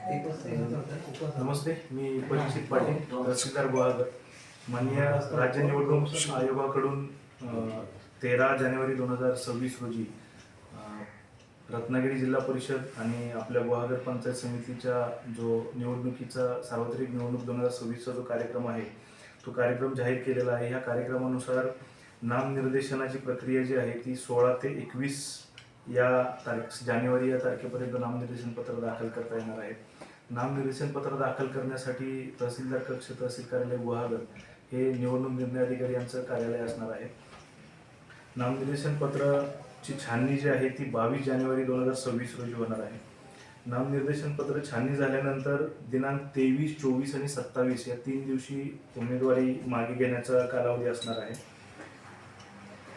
नमस्ते, मी परीक्षित पाटील, तहसीलदार गुहागर. माननीय राज्य निवडणूक आयोगाकडून 13 जानेवारी 2026 रोजी रत्नागिरी जिल्हा परिषद आणि आपल्या गुहागर पंचायत समितीच्या जो निवडणुकीचा सार्वत्रिक निवडणूक 2026चा जो कार्यक्रम आहे तो कार्यक्रम जाहीर केलेला आहे. ह्या कार्यक्रमानुसार नामनिर्देशनाची प्रक्रिया जी आहे ती 16 ते 21 या जानेवारी या तारखेपर्यंत नामनिर्देशन पत्र दाखल करता येणार आहे. नामनिर्देशन पत्र दाखल करण्यासाठी तहसीलदार कक्ष तहसील कार्यालय गुहागर हे निवडणूक निर्णय अधिकारी यांचं कार्यालय असणार आहे. नामनिर्देशन पत्राची छाननी जी आहे ती 22 जानेवारी 2026 रोजी होणार आहे. नामनिर्देशन पत्र छाननी झाल्यानंतर दिनांक 23, 24 आणि 27 या 3 दिवशी उमेदवारी मागे घेण्याचा कालावधी असणार आहे.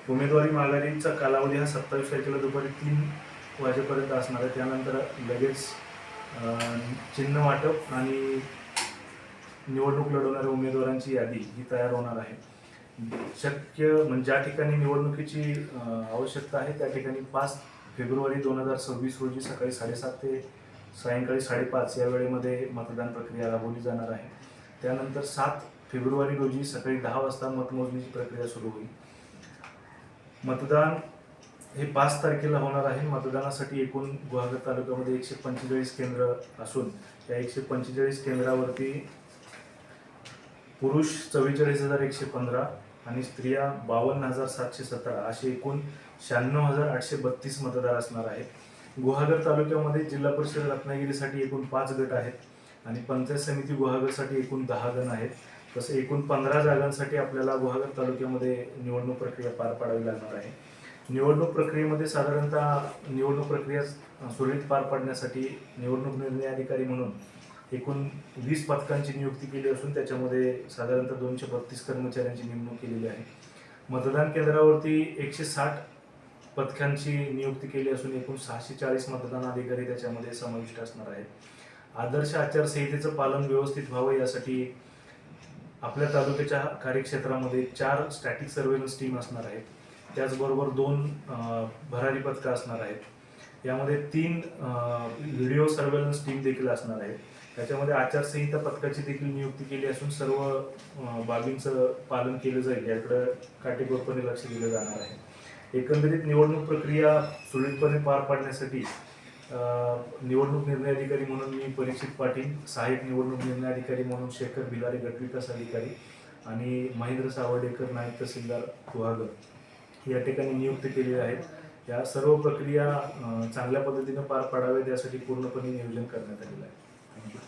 उमेदवारी माघारीचा कालावधी हा 27 तारखेला दुपारी 3 वाजेपर्यंत असणार आहे. त्यानंतर लगेच चिन्ह वाटप आणि निवडणूक लढवणाऱ्या उमेदवारांची यादी ही तयार होणार आहे. शक्य म्हणजे ज्या ठिकाणी निवडणुकीची आवश्यकता आहे त्या ठिकाणी 5 फेब्रुवारी 2026 रोजी सकाळी 7:30 ते सायंकाळी 5:30 या वेळेमध्ये मतदान प्रक्रिया राबवली जाणार आहे. त्यानंतर 7 फेब्रुवारी रोजी सकाळी 10 वाजता मतमोजणीची प्रक्रिया सुरू होईल. मतदान हे 5 तारखेला होणार आहे. मतदानासाठी एकूण गुहागर तालुक्यामध्ये 145 केंद्र असून या 145 केंद्रावरती पुरुष 44,115 आणि स्त्रिया 52,717 असे एकूण 96,832 मतदार असणार आहेत. गुहागर तालुक्यामध्ये जिल्हा परिषद रत्नागिरीसाठी एकूण 5 गट आहेत आणि पंचायत समिती गुहागरसाठी एकूण 10 गण आहेत. तसं एकूण 15 जागांसाठी आपल्याला गुहागर तालुक्यामध्ये निवडणूक प्रक्रिया पार पाडावी लागणार आहे. निवडणूक प्रक्रियेमध्ये साधारणतः निवडणूक प्रक्रिया सुरळीत पार पाडण्यासाठी निवडणूक निर्णय अधिकारी म्हणून एकूण 20 पथकांची नियुक्ती केली असून त्याच्यामध्ये साधारणतः 232 कर्मचाऱ्यांची नेमणूक केलेली आहे. मतदान केंद्रावरती 160 पथकांची नियुक्ती केली असून एकूण 640 मतदान अधिकारी त्याच्यामध्ये समाविष्ट असणार आहेत. आदर्श आचारसंहितेचं पालन व्यवस्थित व्हावं यासाठी आपल्या तालुक्याच्या कार्यक्षेत्रामध्ये 4 स्टॅटिक सर्व्हेलन्स टीम असणार आहेत. त्याचबरोबर 2 भरारी पथकं असणार आहेत. यामध्ये 3 व्हिडिओ सर्व्हेलन्स टीम देखील असणार आहेत. त्याच्यामध्ये आचारसंहिता पथकाची देखील नियुक्ती केली असून सर्व बाबींचं पालन केलं जाईल याकडे काटेकोरपणे लक्ष दिलं जाणार आहे. एकंदरीत निवडणूक प्रक्रिया सुरळीतपणे पार पाडण्यासाठी निवडणूक निर्णय अधिकारी म्हणून मी परीक्षित पाटील, सहाय्यक निवडणूक निर्णय अधिकारी म्हणून शेखर भिलारे गटविकास अधिकारी आणि महेंद्र सावर्डेकर नायब तहसीलदार गुहागर या ठिकाणी नियुक्त केलेले आहेत. या सर्व प्रक्रिया चांगल्या पद्धतीने पार पाडाव्यात यासाठी पूर्णपणे नियोजन करण्यात आलेलं आहे. थँक्यू.